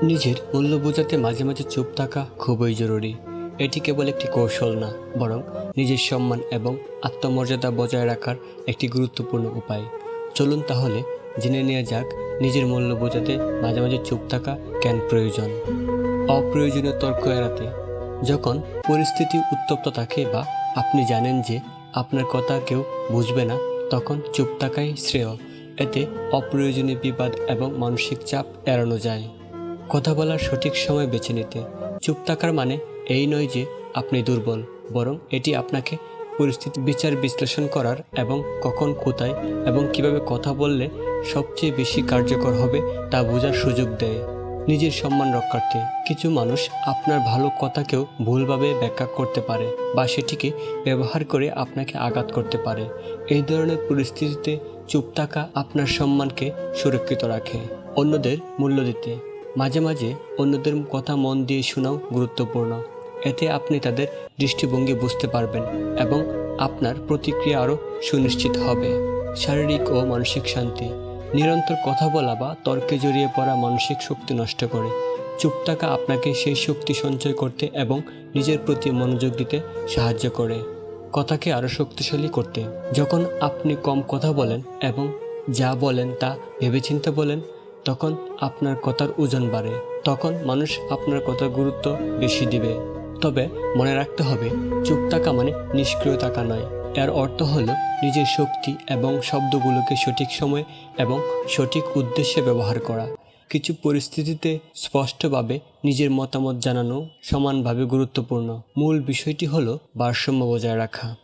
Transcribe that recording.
নিজের মূল্য বোঝাতে মাঝে মাঝে চুপ থাকা খুবই জরুরি। এটি কেবল একটি কৌশল না, বরং নিজের সম্মান এবং আত্মমর্যাদা বজায় রাখার একটি গুরুত্বপূর্ণ উপায়। চলুন তাহলে জেনে নেওয়া যাক নিজের মূল্য বোঝাতে মাঝে মাঝে চুপ থাকা কেন প্রয়োজন। অপ্রয়োজনীয় তর্ক এড়াতে। যখন পরিস্থিতি উত্তপ্ত থাকে বা আপনি জানেন যে আপনার কথা কেউ বুঝবে না, তখন চুপ থাকাই শ্রেয়। এতে অপ্রয়োজনীয় বিবাদ এবং মানসিক চাপ এড়ানো যায়। কথা বলার সঠিক সময় বেছে নিতে। চুপ থাকার মানে এই নয় যে আপনি দুর্বল, বরং এটি আপনাকে পরিস্থিতি বিচার বিশ্লেষণ করার এবং কখন, কোথায় এবং কিভাবে কথা বললে সবচেয়ে বেশি কার্যকর হবে তা বোঝার সুযোগ দেয়। নিজের সম্মান রক্ষার্থে। কিছু মানুষ আপনার ভালো কথাকেও ভুলভাবে ব্যাখ্যা করতে পারে বা সেটিকে ব্যবহার করে আপনাকে আঘাত করতে পারে। এই ধরনের পরিস্থিতিতে চুপ থাকা আপনার সম্মানকে সুরক্ষিত রাখে। অন্যদের মূল্য দিতে। মাঝে মাঝে অন্যদের কথা মন দিয়ে শোনাও গুরুত্বপূর্ণ। এতে আপনি তাদের দৃষ্টিভঙ্গি বুঝতে পারবেন এবং আপনার প্রতিক্রিয়া আরও সুনিশ্চিত হবে। শারীরিক ও মানসিক শান্তি। নিরন্তর কথা বলা বা তর্কে জড়িয়ে পড়া মানসিক শক্তি নষ্ট করে। চুপ থাকা আপনাকে সেই শক্তি সঞ্চয় করতে এবং নিজের প্রতি মনোযোগ দিতে সাহায্য করে। কথাকে আরও শক্তিশালী করতে। যখন আপনি কম কথা বলেন এবং যা বলেন তা ভেবেচিন্তে বলেন, তখন আপনার কথার ওজন বাড়ে। তখন মানুষ আপনার কথার গুরুত্ব বেশি দিবে। তবে মনে রাখতে হবে, চুপ থাকা মানে নিষ্ক্রিয় থাকা নয়। এর অর্থ হলো নিজের শক্তি এবং শব্দগুলোকে সঠিক সময়ে এবং সঠিক উদ্দেশ্যে ব্যবহার করা। কিছু পরিস্থিতিতে স্পষ্টভাবে নিজের মতামত জানানো সমানভাবে গুরুত্বপূর্ণ। মূল বিষয়টি হলো ভারসাম্য বজায় রাখা।